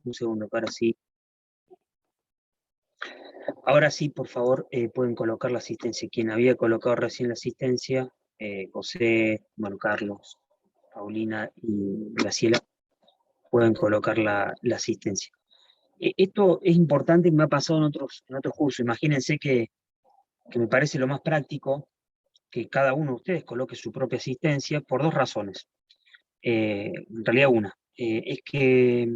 Un segundo, que ahora sí, por favor, pueden colocar la asistencia. Quien había colocado recién la asistencia, José, bueno, Carlos, Paulina y Graciela, pueden colocar la asistencia. Esto es importante, me ha pasado en otros cursos. Imagínense que me parece lo más práctico que cada uno de ustedes coloque su propia asistencia por dos razones. En realidad una, es que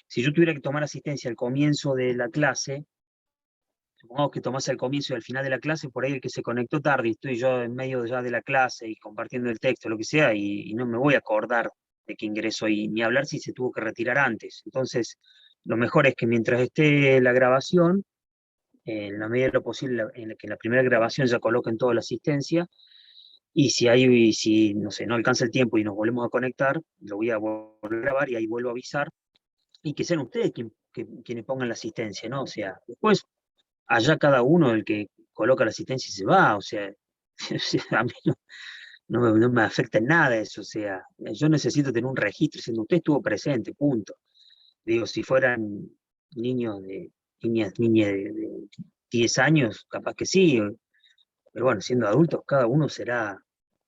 si yo tuviera que tomar asistencia al comienzo de la clase, supongamos que tomase al comienzo y al final de la clase, por ahí el que se conectó tarde y estoy yo en medio ya de la clase y compartiendo el texto, lo que sea, y no me voy a acordar de que ingresó y ni hablar si se tuvo que retirar antes. Entonces, lo mejor es que mientras esté la grabación, en la medida de lo posible, en la que en la primera grabación ya coloquen toda la asistencia, y si no sé, no alcanza el tiempo y nos volvemos a conectar, lo voy a volver a grabar y ahí vuelvo a avisar, y que sean ustedes quienes pongan la asistencia, ¿no? O sea, después allá cada uno el que coloca la asistencia y se va, o sea, a mí no me afecta en nada eso, o sea, yo necesito tener un registro diciendo usted estuvo presente, punto. Digo, si fueran niños niñas de 10 años, capaz que sí, pero bueno, siendo adultos, cada uno será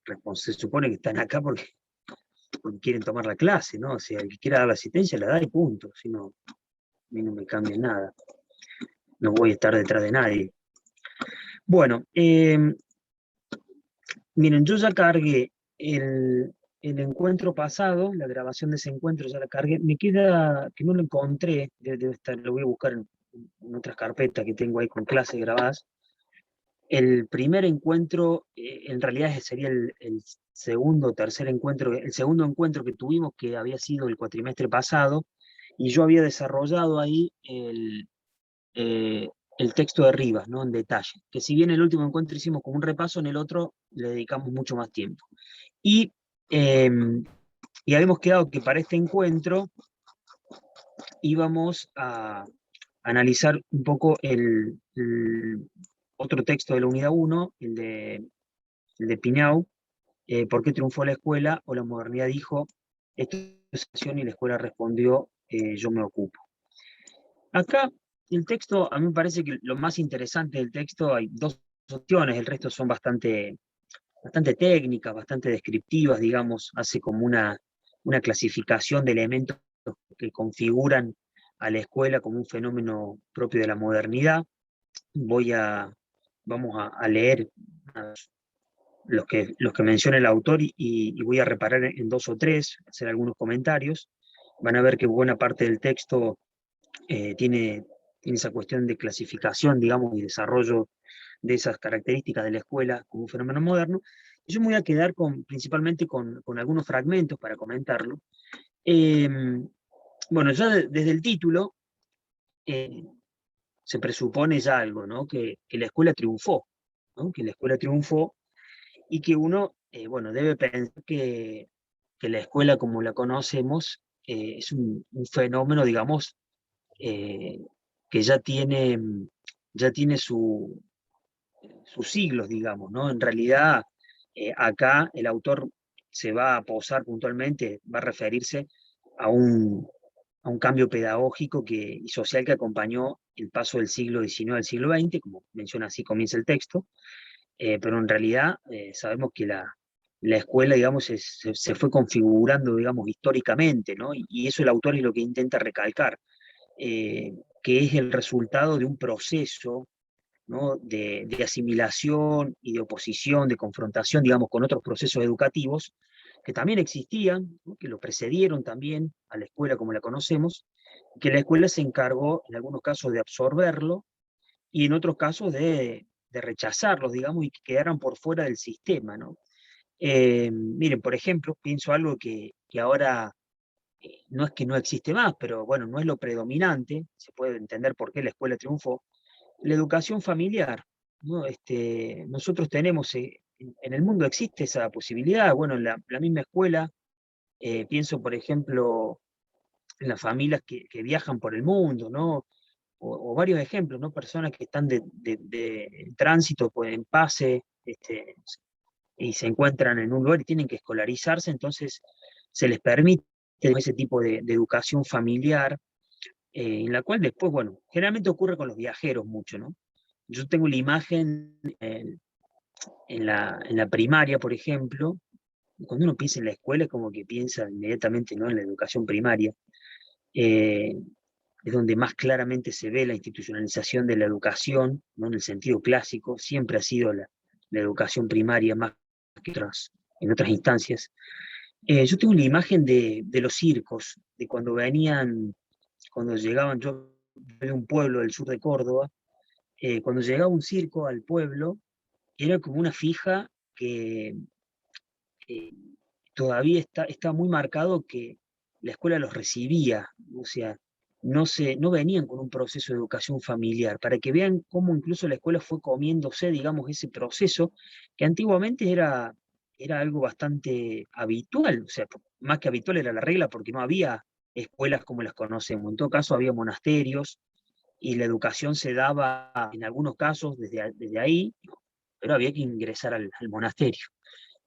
responsable, se supone que están acá porque quieren tomar la clase, ¿no? O sea, el que quiera dar la asistencia la da y punto, si no, a mí no me cambia nada, no voy a estar detrás de nadie. Bueno, miren, yo ya cargué el encuentro pasado, la grabación de ese encuentro ya la cargué. Me queda que no lo encontré, debe estar, lo voy a buscar en otras carpetas que tengo ahí con clases grabadas. El primer encuentro, en realidad sería el segundo o tercer encuentro, el segundo encuentro que tuvimos, que había sido el cuatrimestre pasado, y yo había desarrollado ahí el texto de Rivas, ¿no? En detalle. Que si bien el último encuentro hicimos como un repaso, en el otro le dedicamos mucho más tiempo. Y, eh, y habíamos quedado que para este encuentro íbamos a analizar un poco el otro texto de la unidad 1, el de Piñau, ¿por qué triunfó la escuela? O la modernidad dijo, esto es acción y la escuela respondió, yo me ocupo. Acá el texto, a mí me parece que lo más interesante del texto, hay dos opciones, el resto son bastante técnicas, bastante descriptivas, digamos, hace como una clasificación de elementos que configuran a la escuela como un fenómeno propio de la modernidad. Vamos a leer los que menciona el autor y voy a reparar en dos o tres, hacer algunos comentarios. Van a ver que buena parte del texto tiene esa cuestión de clasificación, digamos, y desarrollo de esas características de la escuela como un fenómeno moderno. Yo me voy a quedar principalmente con algunos fragmentos para comentarlo. Eh, bueno, ya desde el título eh, se presupone ya algo, ¿no? Que la escuela triunfó, ¿no? Que la escuela triunfó y que uno, bueno, debe pensar que la escuela como la conocemos es un fenómeno, digamos, eh, que ya tiene sus siglos, digamos, ¿no? En realidad, acá el autor se va a posar puntualmente, va a referirse a un cambio pedagógico y social que acompañó el paso del siglo XIX al siglo XX, como menciona así comienza el texto, pero en realidad sabemos que la escuela, digamos, se fue configurando, digamos, históricamente, ¿no? Y eso el autor es lo que intenta recalcar, eh, que es el resultado de un proceso, ¿no? de asimilación y de oposición, de confrontación, digamos, con otros procesos educativos que también existían, ¿no? Que lo precedieron también a la escuela como la conocemos, que la escuela se encargó en algunos casos de absorberlo y en otros casos de rechazarlos, digamos, y que quedaran por fuera del sistema, ¿no? Miren, por ejemplo, pienso algo que ahora no es que no existe más, pero bueno, no es lo predominante, se puede entender por qué la escuela triunfó, la educación familiar, ¿no? Nosotros tenemos, en el mundo existe esa posibilidad, bueno, en la misma escuela, pienso por ejemplo en las familias que viajan por el mundo, ¿no? O varios ejemplos, ¿no? Personas que están en tránsito, pues, en pase, y se encuentran en un lugar y tienen que escolarizarse, entonces se les permite ese tipo de educación familiar, en la cual después, bueno, generalmente ocurre con los viajeros mucho, ¿no? Yo tengo la imagen en la primaria, por ejemplo, cuando uno piensa en la escuela es como que piensa inmediatamente, ¿no?, en la educación primaria. Eh, es donde más claramente se ve la institucionalización de la educación, ¿no?, en el sentido clásico, siempre ha sido la educación primaria más que en otras instancias. Yo tengo la imagen de los circos, de cuando venían, cuando llegaban, yo de un pueblo del sur de Córdoba, cuando llegaba un circo al pueblo, era como una fija que todavía está muy marcado que la escuela los recibía, o sea, no venían con un proceso de educación familiar, para que vean cómo incluso la escuela fue comiéndose, digamos, ese proceso, que antiguamente era algo bastante habitual, o sea, más que habitual era la regla, porque no había escuelas como las conocemos, en todo caso había monasterios, y la educación se daba en algunos casos desde ahí, pero había que ingresar al monasterio.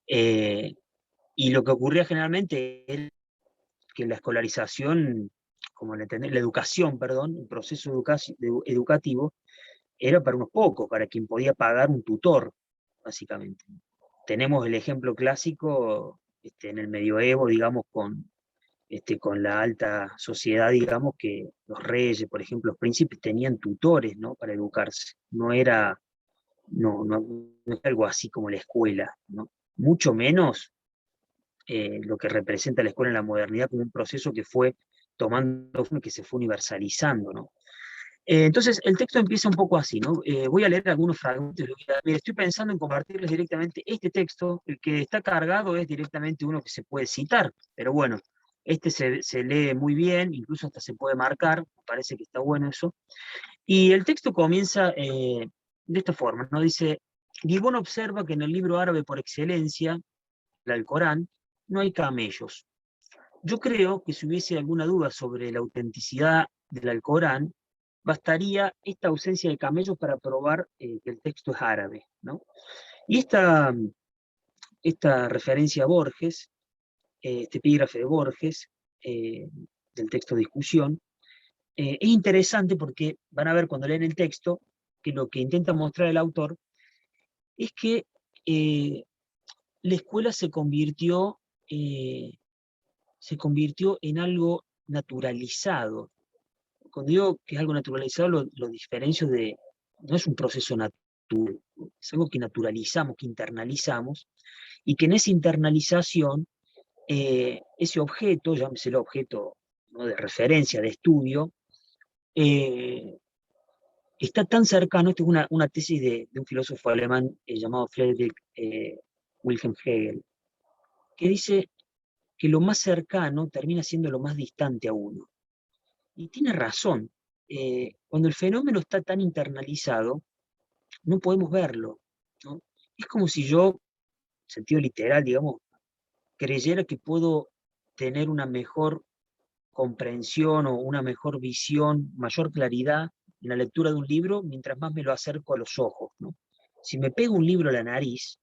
Eh, y lo que ocurría generalmente era que la escolarización, como la educación, perdón, el proceso educativo, era para unos pocos, para quien podía pagar un tutor, básicamente. Tenemos el ejemplo clásico en el medioevo, digamos, con la alta sociedad, digamos, que los reyes, por ejemplo, los príncipes tenían tutores, ¿no?, para educarse. No era algo así como la escuela, ¿no? Mucho menos lo que representa la escuela en la modernidad como un proceso que fue tomando, que se fue universalizando, ¿no? Entonces, el texto empieza un poco así, ¿no? Voy a leer algunos fragmentos. Mira, estoy pensando en compartirles directamente este texto. El que está cargado es directamente uno que se puede citar, pero bueno, este se lee muy bien, incluso hasta se puede marcar, me parece que está bueno eso. Y el texto comienza de esta forma, ¿no? Dice, Gibbon observa que en el libro árabe por excelencia, el Alcorán, no hay camellos. Yo creo que si hubiese alguna duda sobre la autenticidad del Alcorán, bastaría esta ausencia de camellos para probar que el texto es árabe, ¿no? Y esta referencia a Borges, este epígrafe de Borges, eh, del texto de discusión, es interesante porque van a ver cuando leen el texto que lo que intenta mostrar el autor es que eh, la escuela se convirtió en algo naturalizado. Cuando digo que es algo naturalizado, lo diferencio de, no es un proceso natural, es algo que naturalizamos, que internalizamos, y que en esa internalización, ese objeto, llámeselo objeto, ¿no?, de referencia, de estudio, eh, está tan cercano. Esta es una tesis de un filósofo alemán llamado Friedrich Wilhelm Hegel, que dice que lo más cercano termina siendo lo más distante a uno. Y tiene razón. Cuando el fenómeno está tan internalizado, no podemos verlo, ¿no? Es como si yo, en sentido literal, digamos, creyera que puedo tener una mejor comprensión o una mejor visión, mayor claridad en la lectura de un libro mientras más me lo acerco a los ojos, ¿no? Si me pego un libro a la nariz,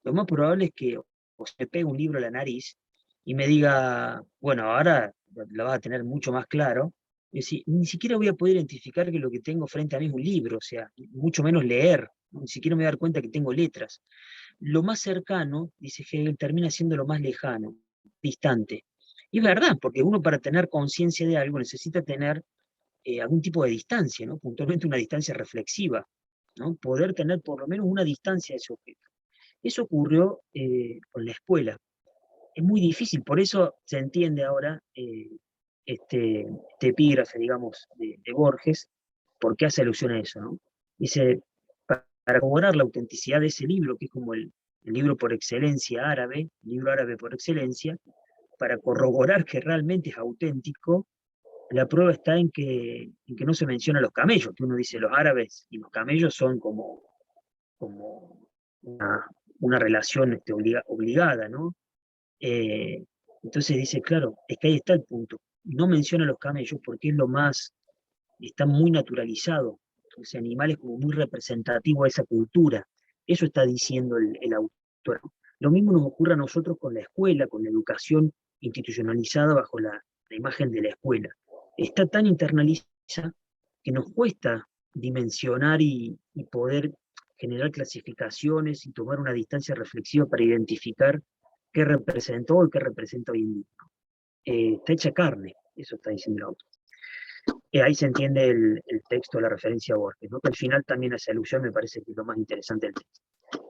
lo más probable es que o se me pegue un libro a la nariz y me diga, bueno, ahora lo vas a tener mucho más claro, y decir, ni siquiera voy a poder identificar que lo que tengo frente a mí es un libro, o sea, mucho menos leer, ¿no? Ni siquiera me voy a dar cuenta que tengo letras. Lo más cercano, dice Hegel, termina siendo lo más lejano, distante. Y es verdad, porque uno para tener conciencia de algo necesita tener algún tipo de distancia, ¿no? Puntualmente una distancia reflexiva, ¿no? Poder tener por lo menos una distancia de ese objeto. Eso ocurrió con la escuela. Es muy difícil, por eso se entiende ahora este epígrafe, digamos, de Borges, por qué hace alusión a eso, ¿no? Dice, para corroborar la autenticidad de ese libro, que es como el libro por excelencia árabe, el libro árabe por excelencia, para corroborar que realmente es auténtico, la prueba está en que no se menciona los camellos, que uno dice los árabes y los camellos son como una relación obligada, ¿no? Eh, entonces dice, claro, es que ahí está el punto. No menciona los camellos porque es lo más, está muy naturalizado. Ese animal es como muy representativo a esa cultura. Eso está diciendo el autor. Lo mismo nos ocurre a nosotros con la escuela, con la educación institucionalizada bajo la imagen de la escuela. está tan internalizada que nos cuesta dimensionar y poder generar clasificaciones y tomar una distancia reflexiva para identificar qué representó y qué representa hoy en día. Está hecha carne, eso está diciendo el autor. Ahí se entiende el texto, la referencia a Borges, ¿no? Que al final también hace alusión, me parece que es lo más interesante del texto.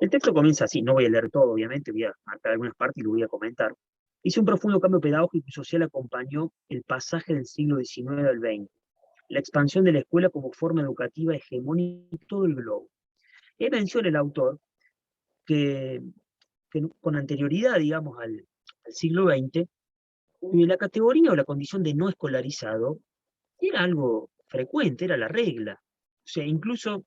El texto comienza así, no voy a leer todo, obviamente, voy a marcar algunas partes y lo voy a comentar. Dice: un profundo cambio pedagógico y social acompañó el pasaje del siglo XIX al XX, la expansión de la escuela como forma educativa hegemónica en todo el globo. Y menciona el autor que, que con anterioridad, digamos, al siglo XX, la categoría o la condición de no escolarizado era algo frecuente, era la regla. O sea, incluso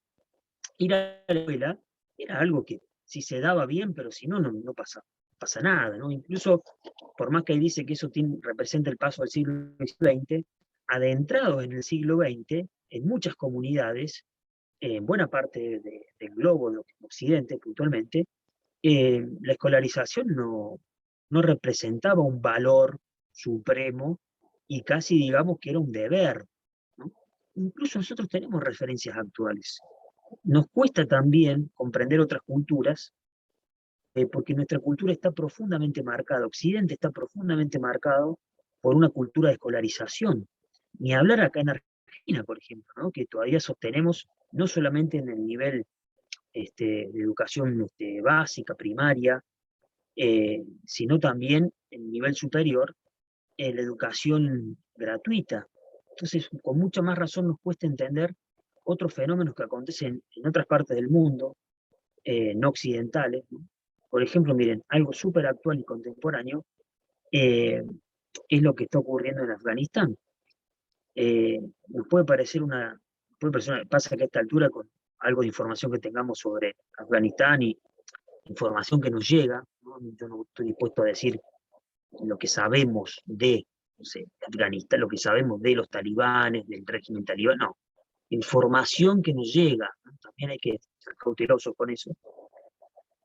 ir a la escuela era algo que si se daba bien, pero si no, no pasa nada, ¿no? Incluso, por más que él dice que eso representa el paso del siglo XX, adentrados en el siglo XX, en muchas comunidades, en buena parte del globo, de Occidente puntualmente, la escolarización no representaba un valor supremo y casi digamos que era un deber, ¿no? Incluso nosotros tenemos referencias actuales. Nos cuesta también comprender otras culturas, porque nuestra cultura está profundamente marcada, Occidente está profundamente marcado por una cultura de escolarización. Ni hablar acá en Argentina, por ejemplo, ¿no? Que todavía sostenemos no solamente en el nivel de educación básica, primaria, sino también en nivel superior, la educación gratuita. Entonces, con mucha más razón nos cuesta entender otros fenómenos que acontecen en otras partes del mundo, no occidentales, ¿no? Por ejemplo, miren, algo súper actual y contemporáneo eh, es lo que está ocurriendo en Afganistán. Nos puede parecer pasa que a esta altura con algo de información que tengamos sobre Afganistán y información que nos llega, ¿no? Yo no estoy dispuesto a decir lo que sabemos de, no sé, de Afganistán, lo que sabemos de los talibanes, del régimen talibán, no. Información que nos llega, ¿no? También hay que ser cautelosos con eso.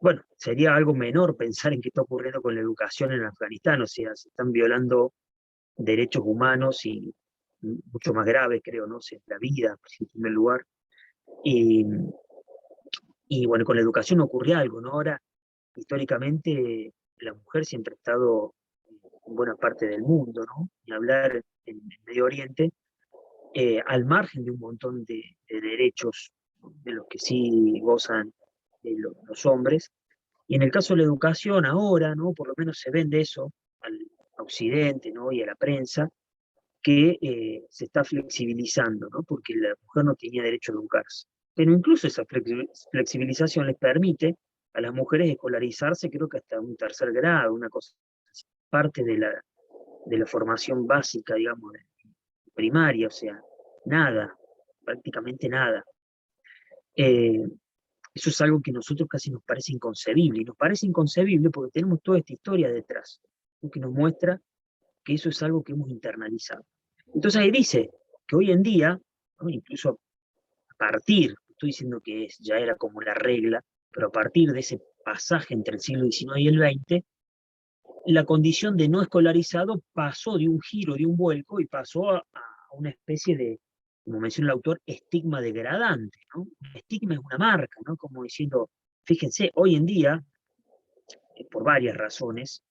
Bueno, sería algo menor pensar en qué está ocurriendo con la educación en Afganistán, o sea, se están violando derechos humanos y mucho más graves, creo, ¿no? O sea, la vida, en primer lugar. Y, y bueno, con la educación ocurre algo, ¿no? Ahora, históricamente, la mujer siempre ha estado en buena parte del mundo, ¿no? Y hablar en Medio Oriente, al margen de un montón de derechos, ¿no? De los que sí gozan los hombres. Y en el caso de la educación, ahora, ¿no? Por lo menos se vende eso al occidente, ¿no? Y a la prensa, que se está flexibilizando, ¿no? Porque la mujer no tenía derecho a educarse. Pero incluso esa flexibilización les permite a las mujeres escolarizarse, creo que hasta un tercer grado, una cosa, parte de la formación básica, digamos, primaria, o sea, nada, prácticamente nada. Eh, Eso es algo que a nosotros casi nos parece inconcebible, y nos parece inconcebible porque tenemos toda esta historia detrás, ¿no? Que nos muestra que eso es algo que hemos internalizado. Entonces ahí dice que hoy en día, ¿no? Incluso a partir, estoy diciendo que ya era como la regla, pero a partir de ese pasaje entre el siglo XIX y el XX, la condición de no escolarizado pasó de un giro, de un vuelco, y pasó a una especie de, como menciona el autor, estigma degradante, ¿no? Un estigma es una marca, ¿no? Como diciendo, fíjense, hoy en día, por varias razones,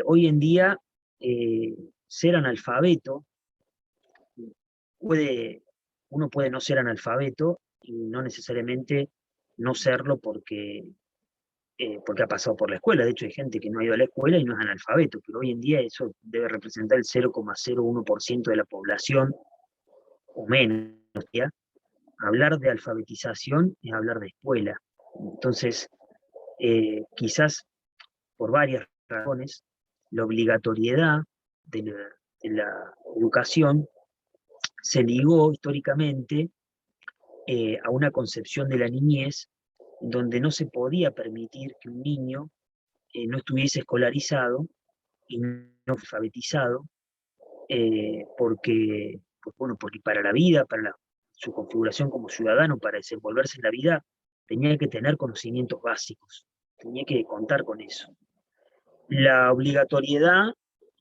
hoy en día ser analfabeto, puede, uno puede no ser analfabeto y no necesariamente no serlo porque ha pasado por la escuela. De hecho, hay gente que no ha ido a la escuela y no es analfabeto, pero hoy en día eso debe representar el 0,01% de la población o menos, ¿ya? Hablar de alfabetización es hablar de escuela. Entonces, quizás por varias razones, la obligatoriedad de la educación se ligó históricamente a una concepción de la niñez donde no se podía permitir que un niño no estuviese escolarizado y no alfabetizado, porque para la vida, su configuración como ciudadano, para desenvolverse en la vida, tenía que tener conocimientos básicos, tenía que contar con eso. La obligatoriedad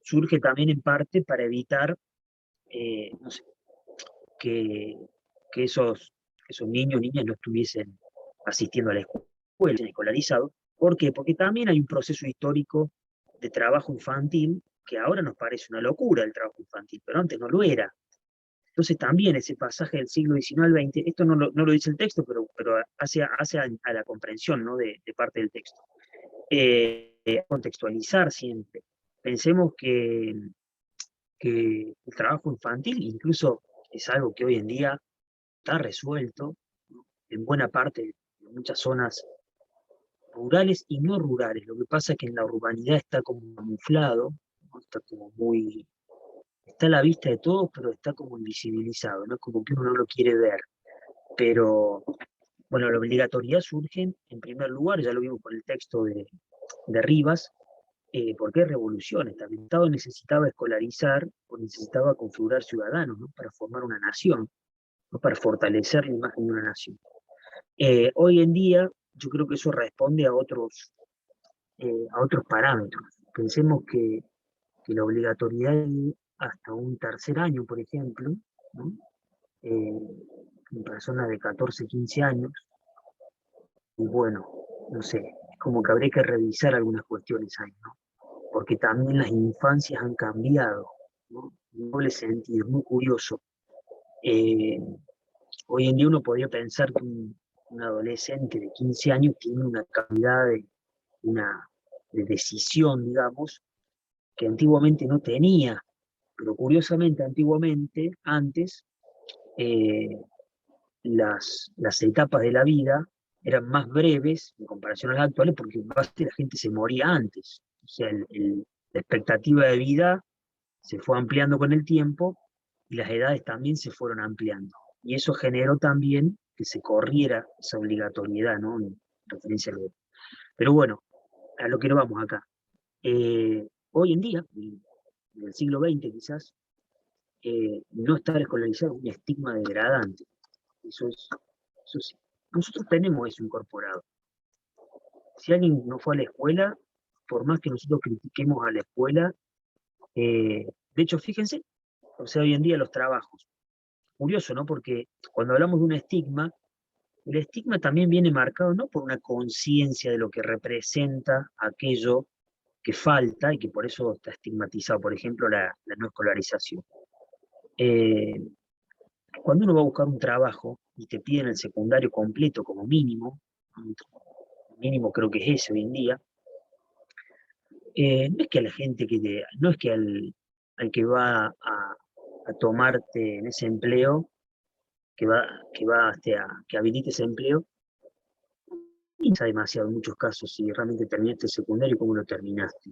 surge también en parte para evitar no sé, que, que esos niños, niñas no estuviesen asistiendo a la escuela, escolarizados. ¿Por qué? Porque también hay un proceso histórico de trabajo infantil que ahora nos parece una locura el trabajo infantil, pero antes no lo era. Entonces también ese pasaje del siglo XIX al XX, esto no lo dice el texto, pero hace a la comprensión, ¿no? de parte del texto. Contextualizar siempre. Pensemos que el trabajo infantil incluso es algo que hoy en día está resuelto, ¿no? En buena parte de muchas zonas rurales y no rurales. Lo que pasa es que en la urbanidad está como camuflado, ¿no? Está como muy, está a la vista de todos, pero está como invisibilizado, ¿no? Como que uno no lo quiere ver. Pero, bueno, la obligatoriedad surge, en primer lugar, ya lo vimos con el texto de Rivas, porque hay revoluciones. También el Estado necesitaba escolarizar o necesitaba configurar ciudadanos, ¿no? Para formar una nación, ¿no? Para fortalecer la imagen de una nación. Hoy en día, yo creo que eso responde a otros parámetros. Pensemos que la obligatoriedad hasta un tercer año, por ejemplo, ¿no? Eh, en personas de 14, 15 años, y bueno, no sé, es como que habría que revisar algunas cuestiones ahí, ¿no? Porque también las infancias han cambiado, ¿no? En doble sentido, muy curioso. Eh, Hoy en día uno podría pensar que un adolescente de 15 años tiene una calidad una, de decisión, digamos, que antiguamente no tenía, pero curiosamente antiguamente, antes, eh, las etapas de la vida eran más breves en comparación a las actuales porque la gente se moría antes. O sea, la expectativa de vida se fue ampliando con el tiempo y las edades también se fueron ampliando. Y eso generó también que se corriera esa obligatoriedad, ¿no? En referencia a lo. Pero bueno, a lo que no vamos acá. Hoy en día, en el siglo XX quizás, no estar escolarizado es un estigma degradante. Eso es, eso sí. Nosotros tenemos eso incorporado. Si alguien no fue a la escuela, por más que nosotros critiquemos a la escuela, de hecho, fíjense, o sea, hoy en día los trabajos. Curioso, ¿no? Porque cuando hablamos de un estigma, el estigma también viene marcado no por una conciencia de lo que representa aquello que falta y que por eso está estigmatizado, por ejemplo, la no escolarización. Eh, Cuando uno va a buscar un trabajo y te piden el secundario completo como mínimo, mínimo creo que es ese hoy en día, no es que a la gente no es que al que va a tomarte en ese empleo, que habilite ese empleo, piensa demasiado en muchos casos si realmente terminaste el secundario y cómo lo terminaste.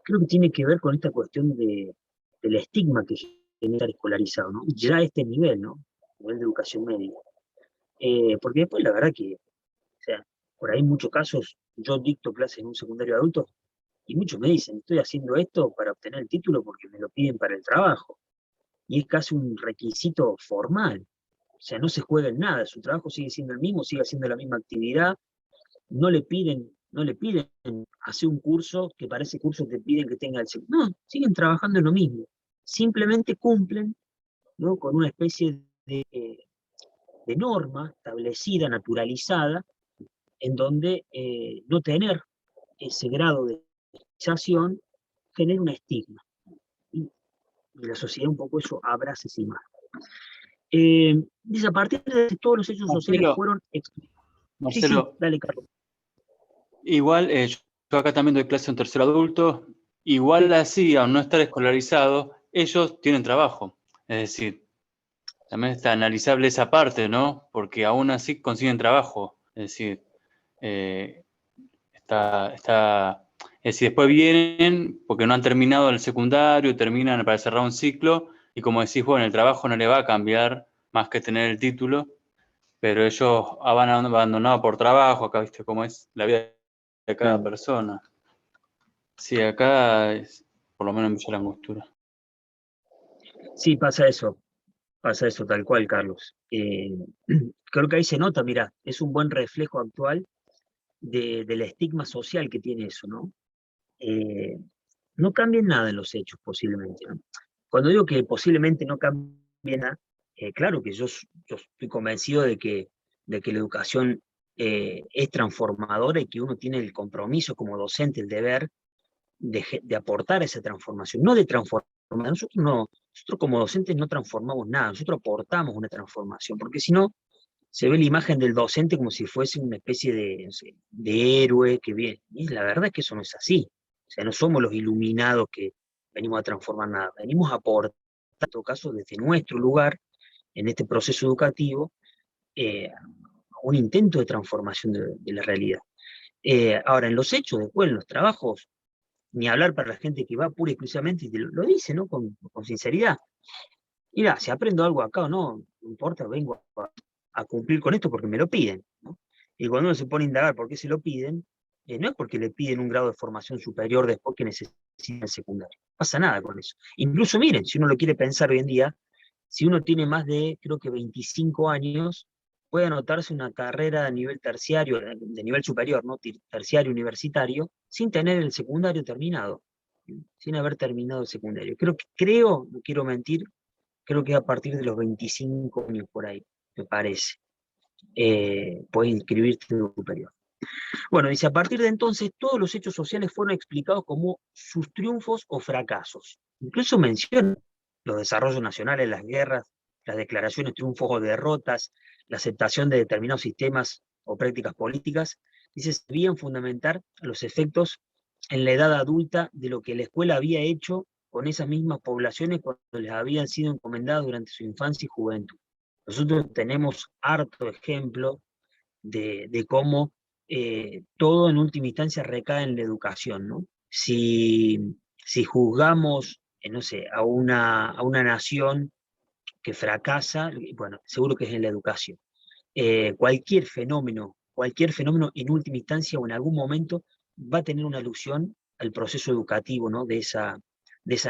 Creo que tiene que ver con esta cuestión del estigma que genera el escolarizado, ¿no? Ya a este nivel, ¿no? Nivel de educación media. Porque después la verdad que, o sea, por ahí en muchos casos yo dicto clases en un secundario de adultos y muchos me dicen, estoy haciendo esto para obtener el título porque me lo piden para el trabajo. Y es casi un requisito formal. O sea, no se juega en nada, su trabajo sigue siendo el mismo, sigue haciendo la misma actividad, no le piden hacer un curso, que para ese curso te piden que tenga el segundo. No, siguen trabajando en lo mismo. Simplemente cumplen, ¿no? Con una especie de norma establecida, naturalizada, en donde no tener ese grado de especialización genera un estigma. Y la sociedad un poco eso abraza esa imagen. Dice, a partir de todos los hechos sociales Marcelo, fueron. Sí, sí, Marcelo, dale, Carlos. igual yo acá también doy clase en tercer adulto, igual Sí, así, al no estar escolarizado, ellos tienen trabajo. Es decir, también está analizable esa parte, ¿no? Porque aún así consiguen trabajo. Es decir, eh, es decir, después vienen porque no han terminado el secundario, terminan para cerrar un ciclo, y como decís, bueno, el trabajo no le va a cambiar más que tener el título, pero ellos van abandonados por trabajo, acá viste cómo es la vida de cada claro. persona. Sí, acá es, por lo menos en Villa Langostura. Sí, pasa eso tal cual, Carlos. Creo que ahí se nota, mira, es un buen reflejo actual del estigma social que tiene eso, ¿no? Eh, no cambia nada en los hechos posiblemente, ¿no? Cuando digo que posiblemente no cambie nada, claro que yo estoy convencido de que la educación es transformadora y que uno tiene el compromiso como docente, el deber de aportar esa transformación, no de transformar. Nosotros como docentes no transformamos nada, nosotros aportamos una transformación, porque si no, se ve la imagen del docente como si fuese una especie de, no sé, de héroe que viene. Y la verdad es que eso no es así. O sea, no somos los iluminados que venimos a transformar nada, venimos a aportar, en todo caso, desde nuestro lugar, en este proceso educativo, un intento de transformación de la realidad. Ahora, en los hechos, después, en los trabajos, ni hablar para la gente que va pura y exclusivamente y te lo dice, ¿no? Con sinceridad. Mira, si aprendo algo acá o no, no importa, vengo a cumplir con esto porque me lo piden, ¿no? Y cuando uno se pone a indagar por qué se lo piden, no es porque le piden un grado de formación superior después que necesita el secundario. No pasa nada con eso. Incluso, miren, si uno lo quiere pensar hoy en día, si uno tiene más de, creo que 25 años, puede anotarse una carrera a nivel terciario, de nivel superior, ¿no? Terciario universitario, sin tener el secundario terminado, sin haber terminado el secundario. No quiero mentir, creo que a partir de los 25 años por ahí, me parece, puedes inscribirte en el superior. Bueno, dice, a partir de entonces todos los hechos sociales fueron explicados como sus triunfos o fracasos. Incluso menciona los desarrollos nacionales, las guerras, las declaraciones, triunfos o derrotas, la aceptación de determinados sistemas o prácticas políticas. Dice, se debían fundamentar los efectos en la edad adulta de lo que la escuela había hecho con esas mismas poblaciones cuando les habían sido encomendadas durante su infancia y juventud. Nosotros tenemos harto ejemplo de cómo todo en última instancia recae en la educación, ¿no? Si juzgamos, no sé, a una nación que fracasa, bueno, seguro que es en la educación. Cualquier fenómeno en última instancia o en algún momento va a tener una alusión al proceso educativo, ¿no? de esa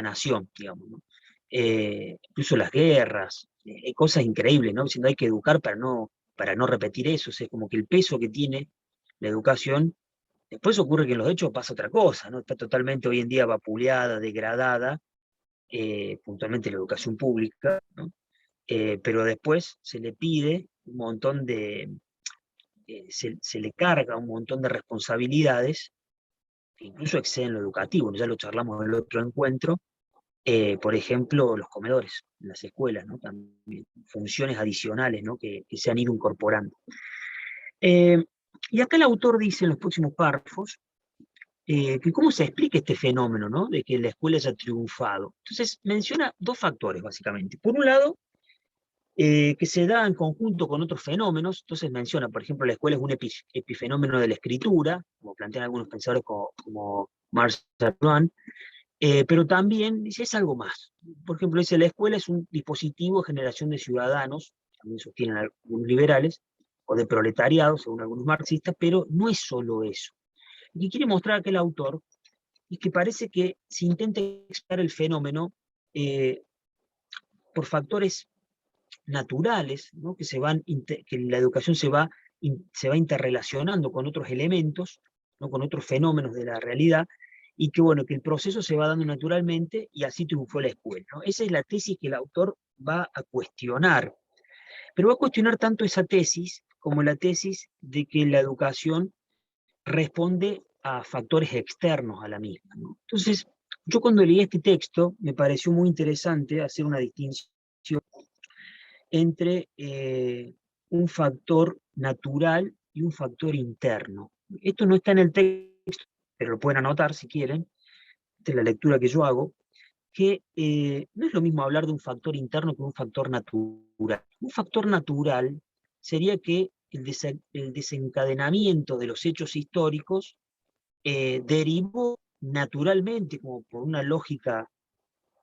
nación, digamos, ¿no? Incluso las guerras, cosas increíbles, ¿no? Diciendo hay que educar para no repetir eso, o sea, como que el peso que tiene la educación, después ocurre que en los hechos pasa otra cosa, ¿no? Está totalmente hoy en día vapuleada, degradada, puntualmente la educación pública, ¿no? Pero después se le pide un montón se le carga un montón de responsabilidades que incluso exceden lo educativo, ¿no? Ya lo charlamos en el otro encuentro, por ejemplo, los comedores en las escuelas, ¿no? También funciones adicionales, ¿no? que se han ido incorporando. Eh, y acá el autor dice en los próximos párrafos que cómo se explica este fenómeno, ¿no? De que la escuela haya triunfado. Entonces menciona dos factores, básicamente. Por un lado, que se da en conjunto con otros fenómenos. Entonces menciona, por ejemplo, la escuela es un epifenómeno de la escritura, como plantean algunos pensadores como Marshall McLuhan, pero también dice, es algo más. Por ejemplo, dice, la escuela es un dispositivo de generación de ciudadanos, también sostienen algunos liberales, o de proletariado, según algunos marxistas, pero no es solo eso. Lo que quiere mostrar aquel autor es que parece que se intenta explicar el fenómeno por factores naturales, ¿no? Que la educación se va interrelacionando con otros elementos, ¿no? Con otros fenómenos de la realidad, y que, bueno, que el proceso se va dando naturalmente y así triunfó la escuela, ¿no? Esa es la tesis que el autor va a cuestionar, pero va a cuestionar tanto esa tesis como la tesis de que la educación responde a factores externos a la misma, ¿no? Entonces, yo cuando leí este texto me pareció muy interesante hacer una distinción entre un factor natural y un factor interno. Esto no está en el texto, pero lo pueden anotar si quieren, esta es la lectura que yo hago, que no es lo mismo hablar de un factor interno que un factor natural. Un factor natural sería que el desencadenamiento de los hechos históricos derivó naturalmente, como por una lógica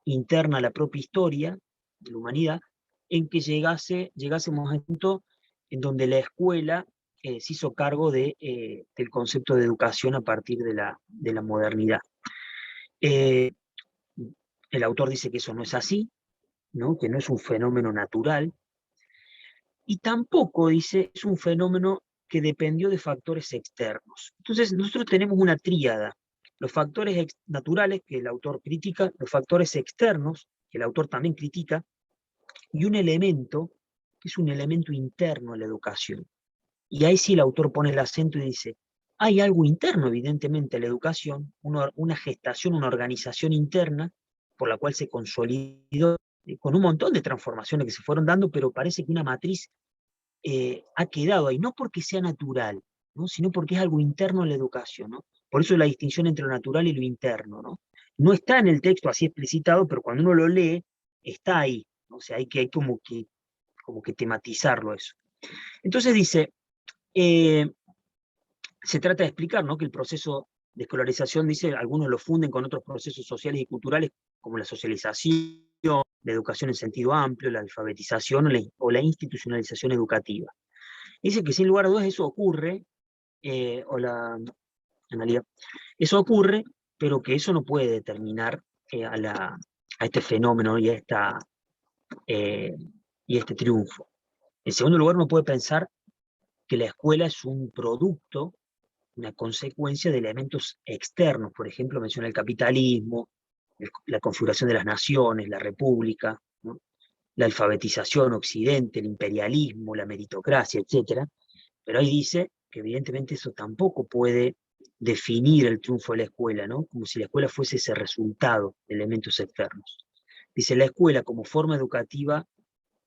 interna a la propia historia de la humanidad, en que llegásemos a un punto en donde la escuela se hizo cargo del concepto de educación a partir de la modernidad. Eh, el autor dice que eso no es así, ¿no? Que no es un fenómeno natural, y tampoco dice es un fenómeno que dependió de factores externos. Entonces, nosotros tenemos una tríada: los factores naturales, que el autor critica, los factores externos, que el autor también critica, y un elemento que es un elemento interno a la educación. Y ahí sí el autor pone el acento y dice, hay algo interno, evidentemente, a la educación, una gestación, una organización interna por la cual se consolidó con un montón de transformaciones que se fueron dando, pero parece que una matriz ha quedado ahí, no porque sea natural, ¿no? Sino porque es algo interno a la educación, ¿no? Por eso la distinción entre lo natural y lo interno, ¿no? No está en el texto así explicitado, pero cuando uno lo lee, está ahí, ¿no? O sea, hay como que tematizarlo eso. Entonces dice, se trata de explicar, ¿no?, que el proceso de escolarización, dice, algunos lo funden con otros procesos sociales y culturales, como la socialización, la educación en sentido amplio, la alfabetización o la institucionalización educativa. Dice que sin lugar a dudas eso ocurre, en realidad, eso ocurre, pero que eso no puede determinar a este fenómeno eh, y este triunfo. En segundo lugar, uno puede pensar que la escuela es un producto, una consecuencia de elementos externos. Por ejemplo, menciona el capitalismo, la configuración de las naciones, la república, ¿no?, la alfabetización, Occidente, el imperialismo, la meritocracia, etc. Pero ahí dice que evidentemente eso tampoco puede definir el triunfo de la escuela, ¿no?, como si la escuela fuese ese resultado de elementos externos. Dice, la escuela como forma educativa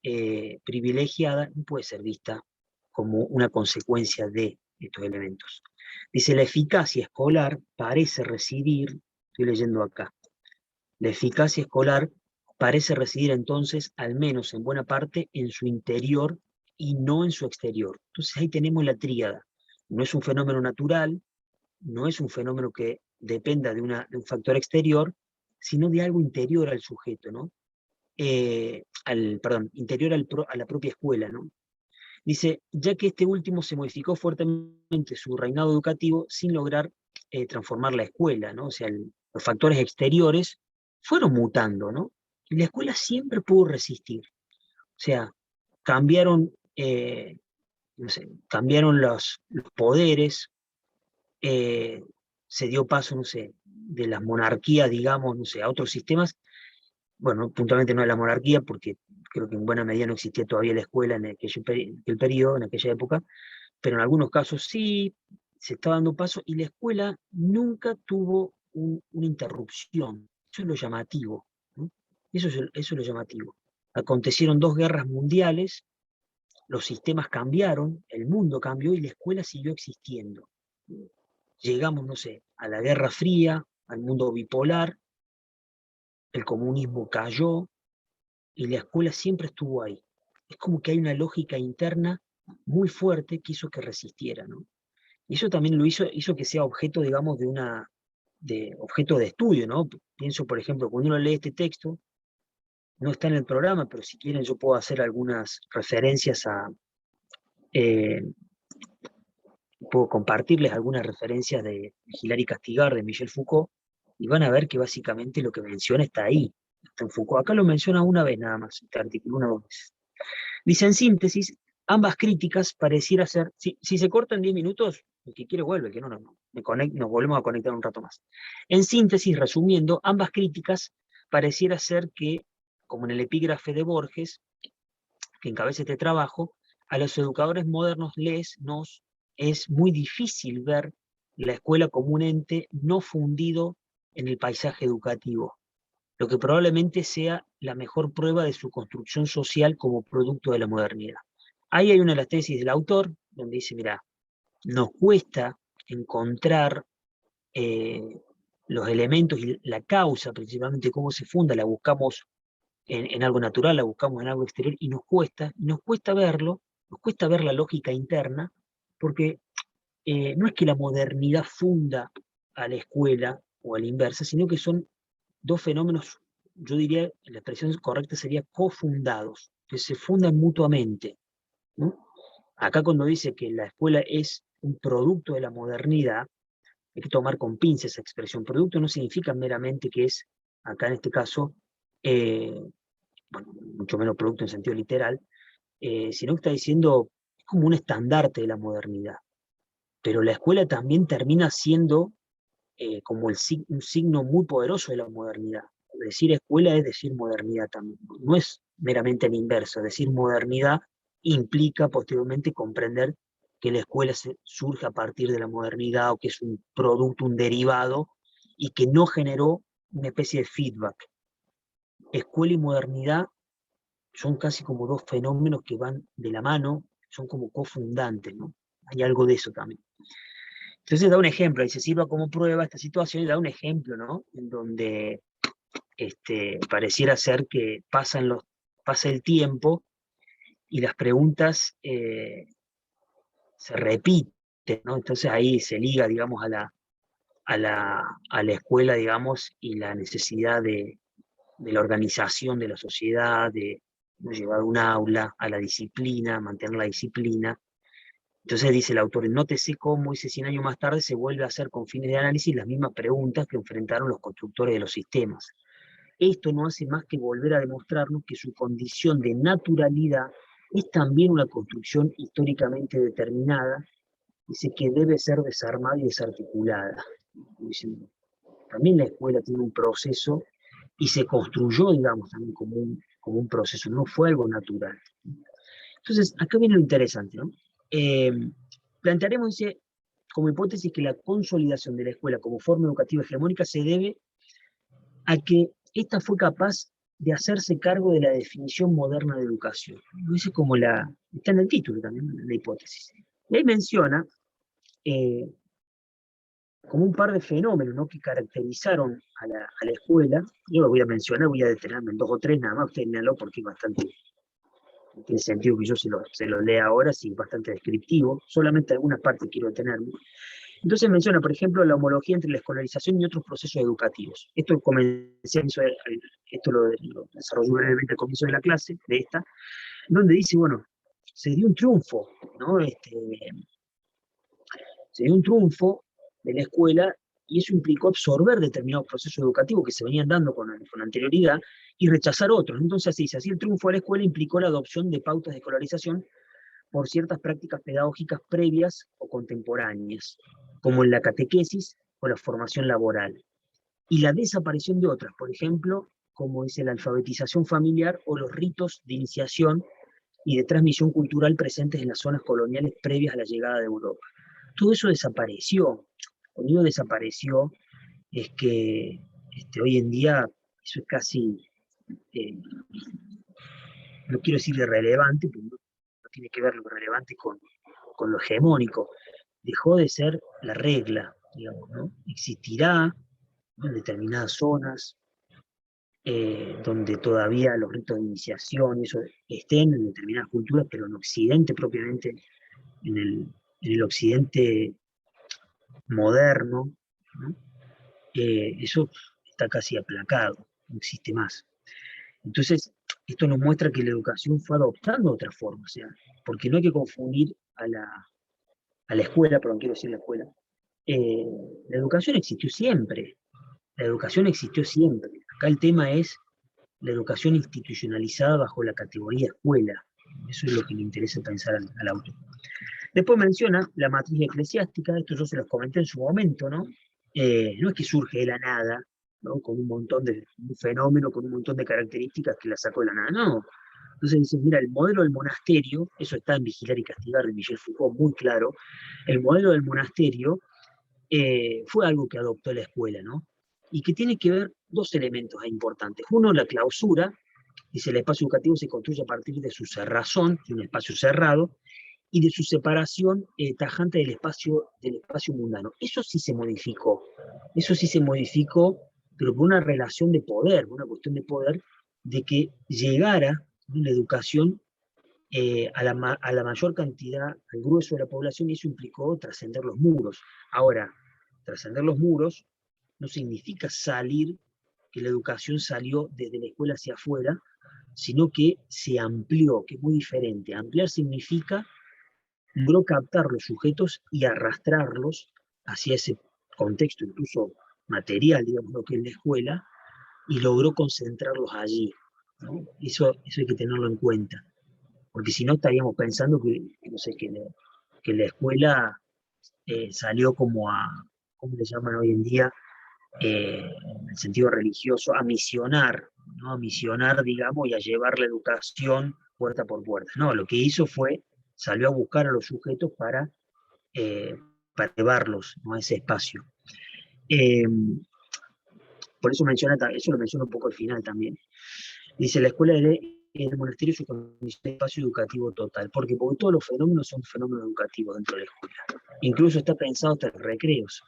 privilegiada no puede ser vista como una consecuencia de estos elementos. Dice, la eficacia escolar parece residir, estoy leyendo acá, la eficacia escolar parece residir entonces, al menos en buena parte, en su interior y no en su exterior. Entonces ahí tenemos la tríada. No es un fenómeno natural, no es un fenómeno que dependa de un factor exterior, sino de algo interior al sujeto, ¿no? Interior a la propia escuela, ¿no? Dice, ya que este último se modificó fuertemente su reinado educativo sin lograr transformar la escuela, ¿no? O sea, los factores exteriores fueron mutando, ¿no? Y la escuela siempre pudo resistir. O sea, cambiaron, no sé, cambiaron los poderes, eh, se dio paso, no sé, de las monarquías, digamos, no sé, a otros sistemas. Bueno, puntualmente no de la monarquía, porque creo que en buena medida no existía todavía la escuela en aquel periodo, en aquella época, pero en algunos casos sí se estaba dando paso y la escuela nunca tuvo una interrupción. Eso es lo llamativo, ¿no? Eso es lo llamativo. Acontecieron 2 guerras mundiales, los sistemas cambiaron, el mundo cambió y la escuela siguió existiendo. Llegamos, no sé, a la Guerra Fría, al mundo bipolar, el comunismo cayó, y la escuela siempre estuvo ahí. Es como que hay una lógica interna muy fuerte que hizo que resistiera, ¿no? Y eso también hizo que sea objeto, digamos, objeto de estudio, ¿no? Pienso, por ejemplo, cuando uno lee este texto, no está en el programa, pero si quieren yo puedo hacer algunas referencias eh, puedo compartirles algunas referencias de Hilary Castigar, de Michel Foucault, y van a ver que básicamente lo que menciona está ahí, está en Foucault. Acá lo menciona una vez nada más, este artículo, una o dos veces. Dice, en síntesis, ambas críticas pareciera ser, si se cortan 10 minutos, el que quiere vuelve, el que no, nos volvemos a conectar un rato más. En síntesis, resumiendo, ambas críticas pareciera ser que, como en el epígrafe de Borges, que encabeza este trabajo, a los educadores modernos nos es muy difícil ver la escuela como un ente no fundido en el paisaje educativo, lo que probablemente sea la mejor prueba de su construcción social como producto de la modernidad. Ahí hay una de las tesis del autor, donde dice, mira, nos cuesta encontrar los elementos y la causa, principalmente cómo se funda, la buscamos en algo natural, la buscamos en algo exterior, y nos cuesta verlo, nos cuesta ver la lógica interna, porque no es que la modernidad funda a la escuela o a la inversa, sino que son 2 fenómenos, yo diría, la expresión correcta sería cofundados, que se fundan mutuamente, ¿no? Acá cuando dice que la escuela es un producto de la modernidad, hay que tomar con pinzas esa expresión. Producto no significa meramente que es, acá en este caso, bueno, mucho menos producto en sentido literal, sino que está diciendo, es como un estandarte de la modernidad. Pero la escuela también termina siendo como un signo muy poderoso de la modernidad. Decir escuela es decir modernidad también. No es meramente el inverso. Decir modernidad implica posteriormente comprender que la escuela surge a partir de la modernidad o que es un producto, un derivado, y que no generó una especie de feedback. Escuela y modernidad son casi como dos fenómenos que van de la mano, son como cofundantes, ¿no? Hay algo de eso también. Entonces da un ejemplo, y se sirva como prueba esta situación, y da un ejemplo, ¿no? En donde pareciera ser que pasa el tiempo y las preguntas se repiten, ¿no? Entonces ahí se liga, digamos, a la escuela, digamos, y la necesidad de la organización de la sociedad, de llevar un aula a la disciplina, mantener la disciplina. Entonces dice el autor, nótese cómo, dice, 100 años más tarde se vuelve a hacer con fines de análisis las mismas preguntas que enfrentaron los constructores de los sistemas. Esto no hace más que volver a demostrarnos que su condición de naturalidad es también una construcción históricamente determinada, dice que debe ser desarmada y desarticulada. También la escuela tiene un proceso y se construyó, digamos, también como un proceso, no fue algo natural. Entonces, acá viene lo interesante, ¿no? Plantearemos, dice, como hipótesis que la consolidación de la escuela como forma educativa hegemónica se debe a que ésta fue capaz de hacerse cargo de la definición moderna de educación. Ese es como está en el título también, la hipótesis. Y ahí menciona como un par de fenómenos, ¿no?, que caracterizaron a la escuela. Yo lo voy a mencionar, voy a detenerme en 2 o 3 nada más, ustedes léanlo porque es bastante, no tiene sentido que yo se lo lea ahora, sí, bastante descriptivo, solamente algunas partes quiero detenerme. Entonces menciona, por ejemplo, la homología entre la escolarización y otros procesos educativos. Esto lo desarrolló brevemente al comienzo de la clase, de esta, donde dice, bueno, se dio un triunfo, ¿no? Se dio un triunfo de la escuela y eso implicó absorber determinados procesos educativos que se venían dando con anterioridad y rechazar otros. Entonces, así el triunfo de la escuela implicó la adopción de pautas de escolarización por ciertas prácticas pedagógicas previas o contemporáneas, como en la catequesis o la formación laboral, y la desaparición de otras, por ejemplo, como dice la alfabetización familiar o los ritos de iniciación y de transmisión cultural presentes en las zonas coloniales previas a la llegada de Europa. Todo eso desapareció. Cuando digo desapareció, es que hoy en día eso es casi, no quiero decir irrelevante, porque no tiene que ver lo relevante con lo hegemónico. Dejó de ser la regla, digamos, ¿no? Existirá, ¿no?, en determinadas zonas, donde todavía los ritos de iniciación eso estén en determinadas culturas, pero en Occidente propiamente, en el Occidente moderno, ¿no?, eso está casi aplacado, no existe más. Entonces, esto nos muestra que la educación fue adoptando otra forma, o sea, porque no hay que confundir a la escuela, perdón, quiero decir la escuela. La educación existió siempre, la educación existió siempre. Acá el tema es la educación institucionalizada bajo la categoría escuela. Eso es lo que le interesa pensar al autor. Después menciona la matriz eclesiástica, esto yo se los comenté en su momento, ¿no? No es que surge de la nada, ¿no?, con un fenómeno, con un montón de características que la sacó de la nada, no. Entonces dice, mira, el modelo del monasterio, eso está en Vigilar y Castigar de Michel Foucault, muy claro, el modelo del monasterio fue algo que adoptó la escuela, ¿no? Y que tiene que ver dos elementos importantes. Uno, la clausura, dice, el espacio educativo se construye a partir de su cerrazón, de un espacio cerrado, y de su separación tajante del espacio mundano. Eso sí se modificó, pero por una relación de poder, una cuestión de poder, de que llegara la educación a la mayor cantidad, al grueso de la población, y eso implicó trascender los muros. Ahora, trascender los muros no significa que la educación salió desde la escuela hacia afuera, sino que se amplió, que es muy diferente. Ampliar significa logró captar los sujetos y arrastrarlos hacia ese contexto, incluso material, digamos, lo que es la escuela, y logró concentrarlos allí, ¿no? Eso hay que tenerlo en cuenta, porque si no estaríamos pensando no sé, que la escuela salió como ¿cómo le llaman hoy en día? en el sentido religioso, a misionar, ¿no? A misionar, digamos, y a llevar la educación puerta por puerta. No, lo que hizo fue, salió a buscar a los sujetos eh, para llevarlos, ¿no? A ese espacio. Eh, por eso menciona, eso lo menciona un poco al final también. Dice, la escuela del monasterio es su condición de espacio educativo total. Porque todos los fenómenos son fenómenos educativos dentro de la escuela. Incluso está pensado hasta en recreos.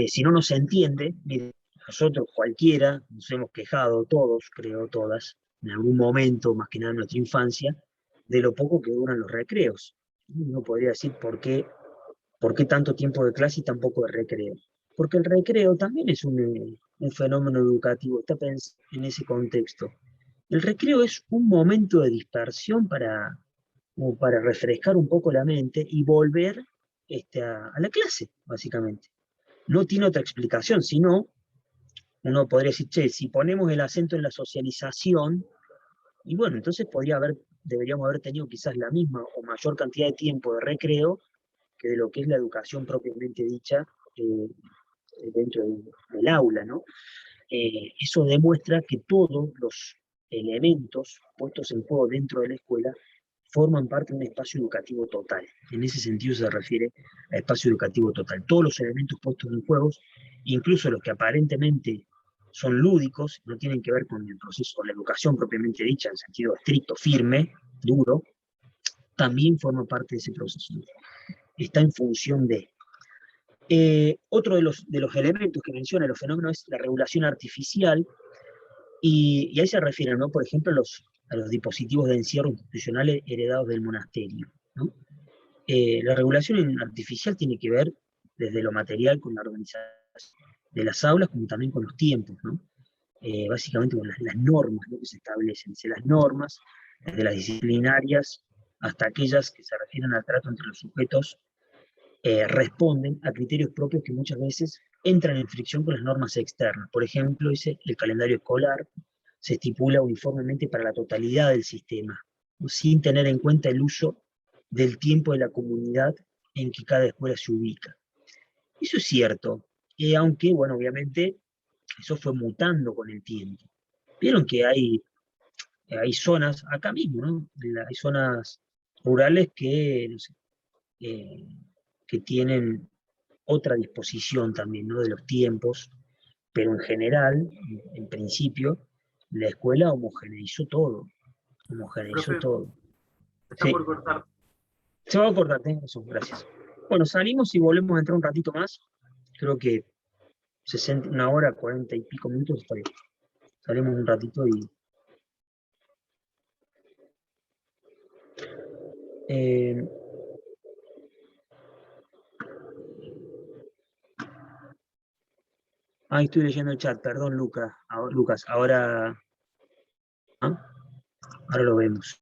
Si no nos entiende, mire, nosotros cualquiera nos hemos quejado, todos, creo, todas, en algún momento, más que nada en nuestra infancia, de lo poco que duran los recreos. Uno podría decir por qué tanto tiempo de clase y tan poco de recreo. Porque el recreo también es un fenómeno educativo, está pensado en ese contexto. El recreo es un momento de dispersión como para refrescar un poco la mente y volver a la clase, básicamente. No tiene otra explicación, sino uno podría decir, che, si ponemos el acento en la socialización, y bueno, entonces deberíamos haber tenido quizás la misma o mayor cantidad de tiempo de recreo que de lo que es la educación propiamente dicha dentro del aula, ¿no? Eso demuestra que todos los elementos puestos en juego dentro de la escuela forman parte de un espacio educativo total. En ese sentido se refiere a espacio educativo total. Todos los elementos puestos en juego, incluso los que aparentemente son lúdicos, no tienen que ver con el proceso, con la educación propiamente dicha, en sentido estricto, firme, duro, también forma parte de ese proceso. Está en función de. Otro de los elementos que menciona los fenómenos es la regulación artificial, y ahí se refieren, ¿no? Por ejemplo, a los dispositivos de encierro institucionales heredados del monasterio, ¿no? La regulación artificial tiene que ver desde lo material con la organización de las aulas, como también con los tiempos, ¿no? Básicamente con las normas, ¿no? Que se establecen, desde las normas, desde las disciplinarias hasta aquellas que se refieren al trato entre los sujetos, responden a criterios propios que muchas veces entran en fricción con las normas externas. Por ejemplo, dice, el calendario escolar se estipula uniformemente para la totalidad del sistema, ¿no? Sin tener en cuenta el uso del tiempo de la comunidad en que cada escuela se ubica. Eso es cierto, aunque, bueno, obviamente, eso fue mutando con el tiempo. Vieron que hay zonas, acá mismo, ¿no? Hay zonas rurales que, no sé, que tienen otra disposición también, ¿no? De los tiempos, pero en general, en principio, la escuela homogeneizó todo, homogeneizó Profe, todo. está Sí, por cortar. se va a acordar, tenés razón, gracias. Bueno, salimos y volvemos a entrar un ratito más, creo que 60, una hora, 40 y pico minutos está bien. Salimos un ratito y... estoy leyendo el chat, perdón, Lucas, ahora, ¿ah? Ahora lo vemos.